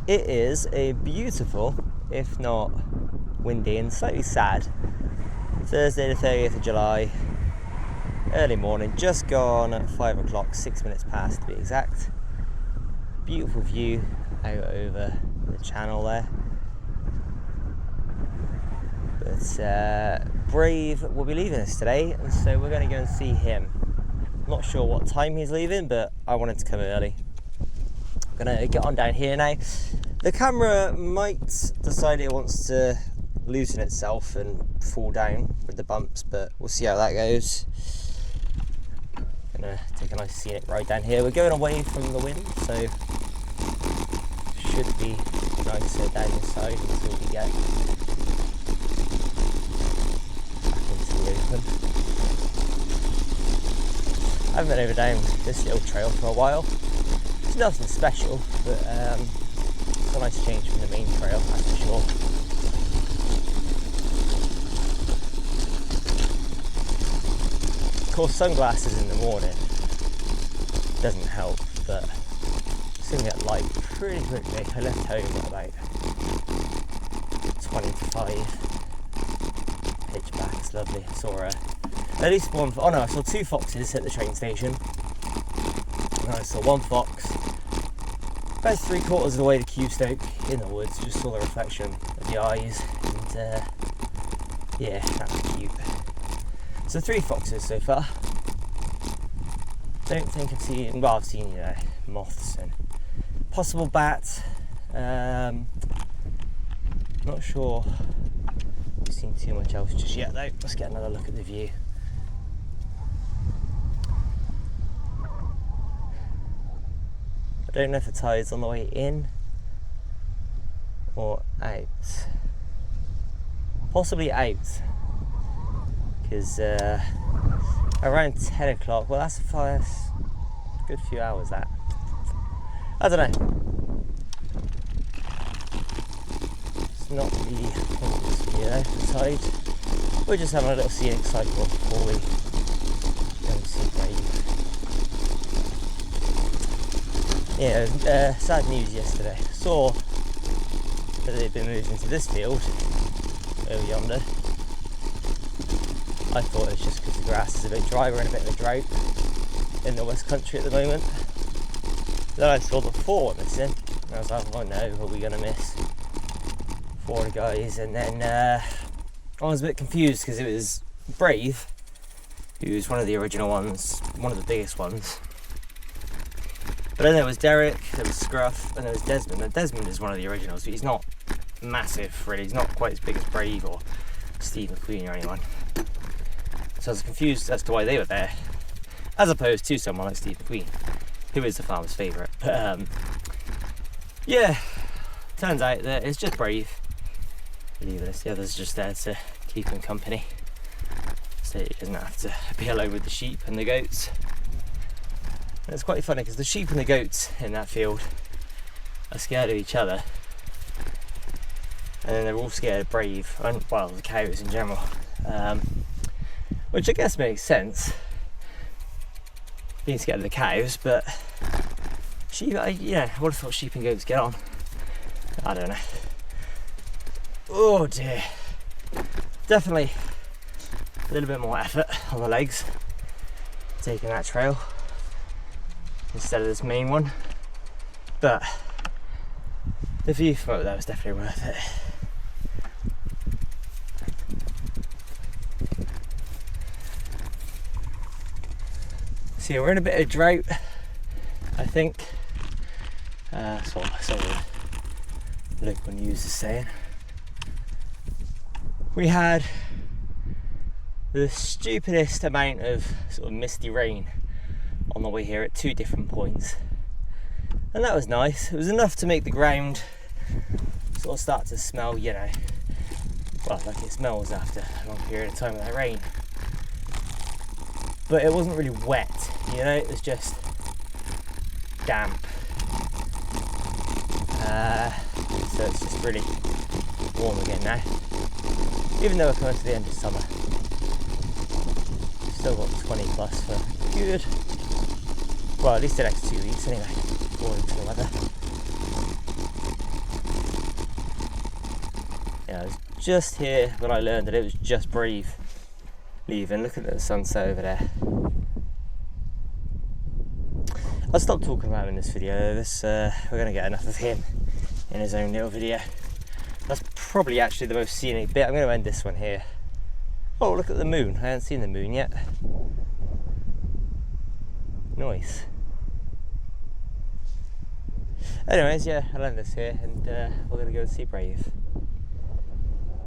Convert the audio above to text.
It is a beautiful, if not windy and slightly sad, Thursday the 30th of July, early morning, just gone at 5 o'clock, 6 minutes past to be exact. Beautiful view out over the channel there. But Brave will be leaving us today, and so we're going to go and see him. I'm not sure what time he's leaving, but I wanted to come early. I'm going to get on down here now. The camera might decide it wants to loosen itself and fall down with the bumps, but we'll see how that goes. Gonna take a nice scenic ride down here. We're going away from the wind, so should be nicer down this side until we get back into the open. I haven't been over down this little trail for a while. It's nothing special, but it's a nice change from the main trail, that's for sure. Of course, sunglasses in the morning doesn't help, but it's going to get light pretty quickly. I left home at about 20 to 5. Pitch black, it's lovely. I saw at least one, oh no, I saw two foxes at the train station. And I saw one fox about 3/4 of the way to Custoke in the woods. Just saw the reflection of the eyes, and yeah, that was cute. So 3 foxes so far. Don't think I've seen, well, I've seen, moths and possible bats. Not sure I've seen too much else just yet though. Let's get another look at the view. I don't know if the tide's on the way in or out. Possibly out. Because around 10 o'clock, well, that's a good few hours that. I don't know. It's not the tide. We're just having a little scenic cycle before we go and see Brave. Yeah, sad news yesterday. Saw that they'd been moved into this field over yonder. I thought it was just because the grass is a bit dry. We're in a bit of a drought in the West Country at the moment. Then I saw the 4 missing, and I was like, oh no, are we going to miss 4 of the guys? And then I was a bit confused because it was Brave, who was one of the original ones, one of the biggest ones. But then there was Derek, there was Scruff, and there was Desmond. And Desmond is one of the originals, but he's not massive really. He's not quite as big as Brave or Steve McQueen or anyone. So I was confused as to why they were there, as opposed to someone like Steve McQueen, who is the farmer's favourite. But yeah, turns out that it's just Brave leaving us. The others are just there to keep him company, so he doesn't have to be alone with the sheep and the goats. And it's quite funny because the sheep and the goats in that field are scared of each other, and then they're all scared of Brave, and well, the cows in general. Which I guess makes sense, being scared of the cows, but sheep, I would have thought sheep and goats get on. I don't know. Oh dear. Definitely a little bit more effort on the legs taking that trail instead of this main one, but the view from up there was definitely worth it. So yeah, we're in a bit of drought, I think. That's what the local news is saying. We had the stupidest amount of sort of misty rain on the way here at 2 different points. And that was nice. It was enough to make the ground sort of start to smell, well, like it smells after a long period of time of that rain. But it wasn't really wet, it was just damp. So it's just really warm again now. Even though we're coming to the end of summer. Still got 20 plus for good, well, at least the next 2 weeks anyway, according to the weather. Yeah, I was just here when I learned that it was just Brave leaving. Look at the sunset over there. I'll stop talking about him in this video. We're going to get enough of him in his own little video. That's probably actually the most scenic bit. I'm going to end this one here. Oh, look at the moon. I haven't seen the moon yet. Nice. Anyways, yeah, I'll end this here, and we're going to go and see Brave.